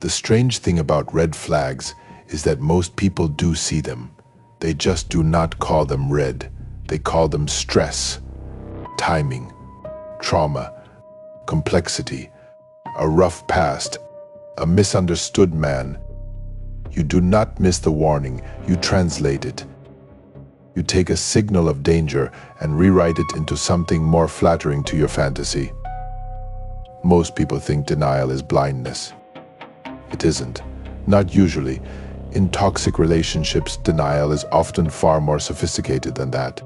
The strange thing about red flags is that most people do see them. They just do not call them red. They call them stress, timing, trauma, complexity, a rough past, a misunderstood man. You do not miss the warning, you translate it. You take a signal of danger and rewrite it into something more flattering to your fantasy. Most people think denial is blindness. It isn't. Not usually. In toxic relationships, denial is often far more sophisticated than that.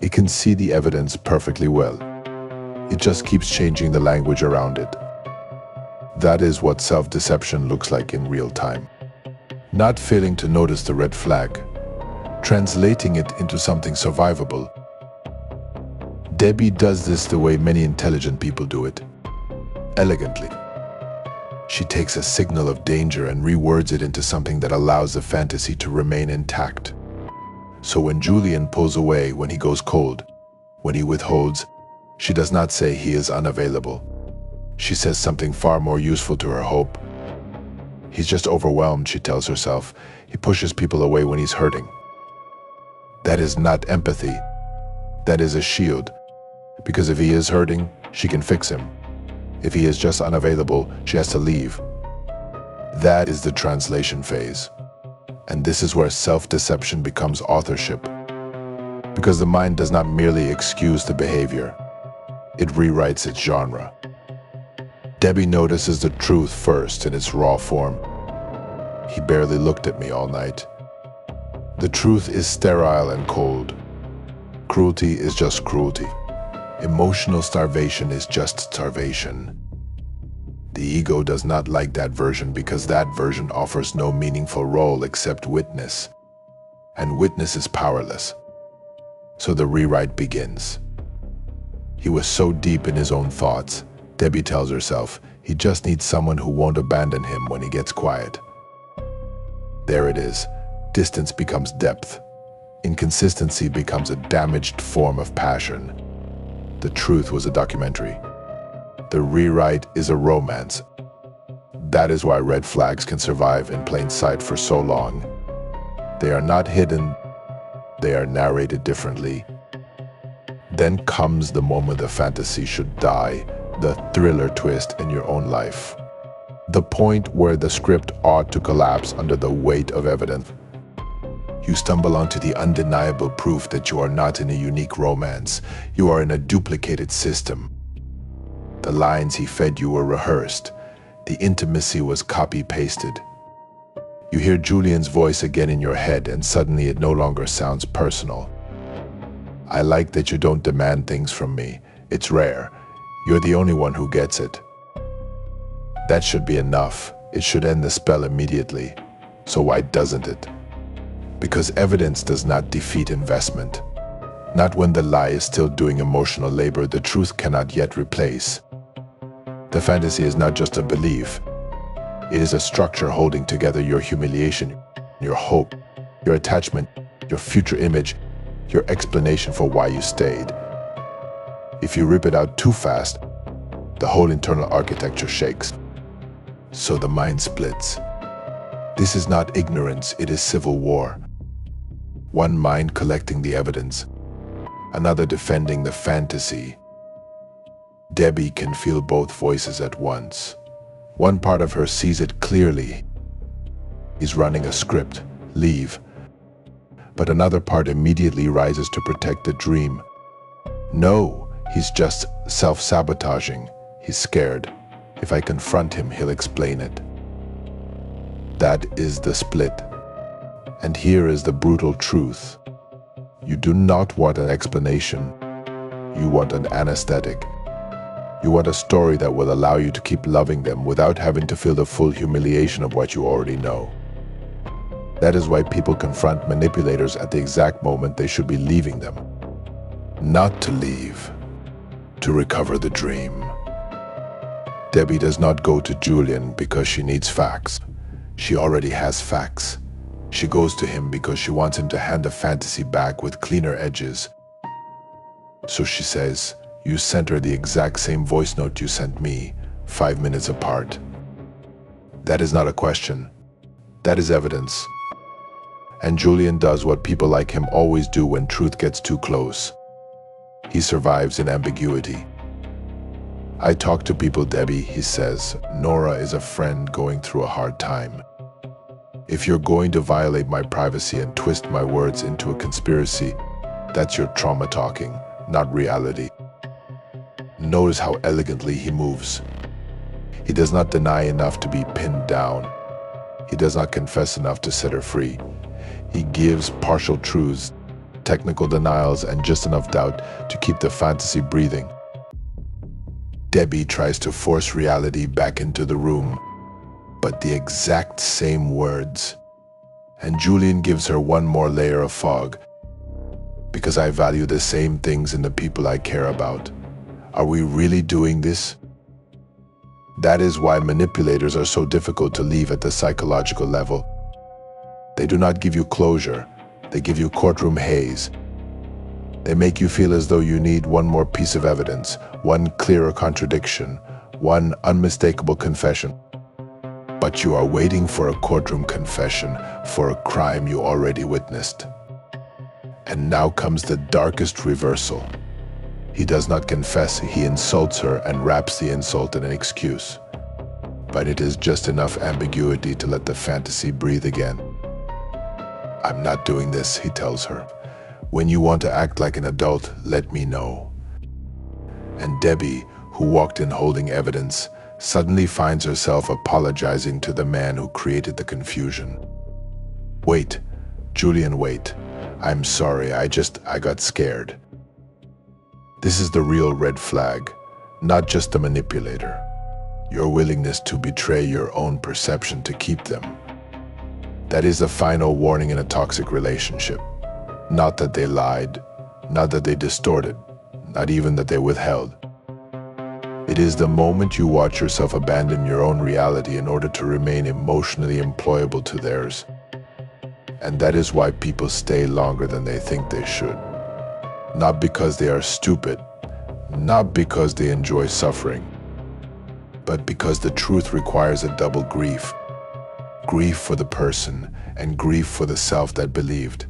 It can see the evidence perfectly well. It just keeps changing the language around it. That is what self-deception looks like in real time. Not failing to notice the red flag, translating it into something survivable. Debbie does this the way many intelligent people do it, elegantly. She takes a signal of danger and rewords it into something that allows the fantasy to remain intact. So when Julian pulls away, when he goes cold, when he withholds, she does not say he is unavailable. She says something far more useful to her hope. He's just overwhelmed, she tells herself. He pushes people away when he's hurting. That is not empathy. That is a shield. Because if he is hurting, she can fix him. If he is just unavailable, she has to leave. That is the translation phase. And this is where self-deception becomes authorship. Because the mind does not merely excuse the behavior. It rewrites its genre. Debbie notices the truth first in its raw form. He barely looked at me all night. The truth is sterile and cold. Cruelty is just cruelty. Emotional starvation is just starvation. The ego does not like that version because that version offers no meaningful role except witness. And witness is powerless. So the rewrite begins. He was so deep in his own thoughts, Debbie tells herself, he just needs someone who won't abandon him when he gets quiet. There it is. Distance becomes depth. Inconsistency becomes a damaged form of passion. The truth was a documentary. The rewrite is a romance. That is why red flags can survive in plain sight for so long. They are not hidden, they are narrated differently. Then comes the moment the fantasy should die, the thriller twist in your own life. The point where the script ought to collapse under the weight of evidence. You stumble onto the undeniable proof that you are not in a unique romance. You are in a duplicated system. The lines he fed you were rehearsed. The intimacy was copy-pasted. You hear Julian's voice again in your head, and suddenly it no longer sounds personal. I like that you don't demand things from me. It's rare. You're the only one who gets it. That should be enough. It should end the spell immediately. So why doesn't it? Because evidence does not defeat investment. Not when the lie is still doing emotional labor the truth cannot yet replace. The fantasy is not just a belief. It is a structure holding together your humiliation, your hope, your attachment, your future image, your explanation for why you stayed. If you rip it out too fast, the whole internal architecture shakes. So the mind splits. This is not ignorance, it is civil war. One mind collecting the evidence, another defending the fantasy. Debbie can feel both voices at once. One part of her sees it clearly. He's running a script, leave. But another part immediately rises to protect the dream. No, he's just self-sabotaging. He's scared. If I confront him, he'll explain it. That is the split. And here is the brutal truth. You do not want an explanation. You want an anesthetic. You want a story that will allow you to keep loving them without having to feel the full humiliation of what you already know. That is why people confront manipulators at the exact moment they should be leaving them. Not to leave, to recover the dream. Debbie does not go to Julian because she needs facts. She already has facts. She goes to him because she wants him to hand the fantasy back with cleaner edges. So she says, you sent her the exact same voice note you sent me, 5 minutes apart. That is not a question. That is evidence. And Julian does what people like him always do when truth gets too close. He survives in ambiguity. I talk to people, Debbie, he says. Nora is a friend going through a hard time. If you're going to violate my privacy and twist my words into a conspiracy, that's your trauma talking, not reality. Notice how elegantly he moves. He does not deny enough to be pinned down. He does not confess enough to set her free. He gives partial truths, technical denials, and just enough doubt to keep the fantasy breathing. Debbie tries to force reality back into the room, but the exact same words. And Julian gives her one more layer of fog. Because I value the same things in the people I care about. Are we really doing this? That is why manipulators are so difficult to leave at the psychological level. They do not give you closure. They give you courtroom haze. They make you feel as though you need one more piece of evidence, one clearer contradiction, one unmistakable confession. But you are waiting for a courtroom confession for a crime you already witnessed. And now comes the darkest reversal. He does not confess, he insults her and wraps the insult in an excuse. But it is just enough ambiguity to let the fantasy breathe again. I'm not doing this, he tells her. When you want to act like an adult, let me know. And Debbie, who walked in holding evidence, suddenly finds herself apologizing to the man who created the confusion. Wait, Julian, wait. I'm sorry, I got scared. This is the real red flag, not just the manipulator. Your willingness to betray your own perception to keep them. That is the final warning in a toxic relationship. Not that they lied, not that they distorted, not even that they withheld. It is the moment you watch yourself abandon your own reality in order to remain emotionally employable to theirs. And that is why people stay longer than they think they should. Not because they are stupid, not because they enjoy suffering, but because the truth requires a double grief. Grief for the person and grief for the self that believed.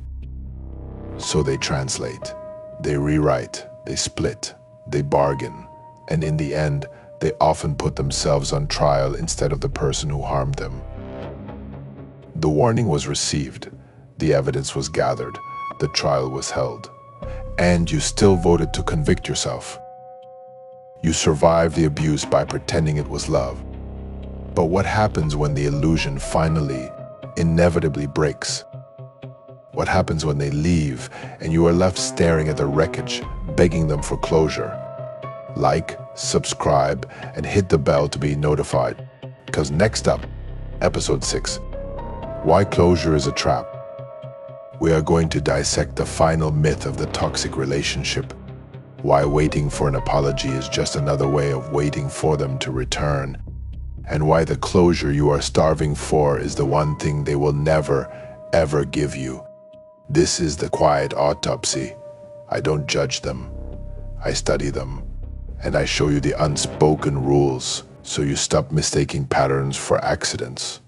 So they translate, they rewrite, they split, they bargain, and in the end, they often put themselves on trial instead of the person who harmed them. The warning was received, the evidence was gathered, the trial was held, and you still voted to convict yourself. You survived the abuse by pretending it was love. But what happens when the illusion finally, inevitably breaks? What happens when they leave and you are left staring at the wreckage, begging them for closure? Like, subscribe, and hit the bell to be notified. Because next up, episode 6, Why Closure is a Trap. We are going to dissect the final myth of the toxic relationship. Why waiting for an apology is just another way of waiting for them to return. And why the closure you are starving for is the one thing they will never, ever give you. This is the quiet autopsy. I don't judge them. I study them. And I show you the unspoken rules so you stop mistaking patterns for accidents.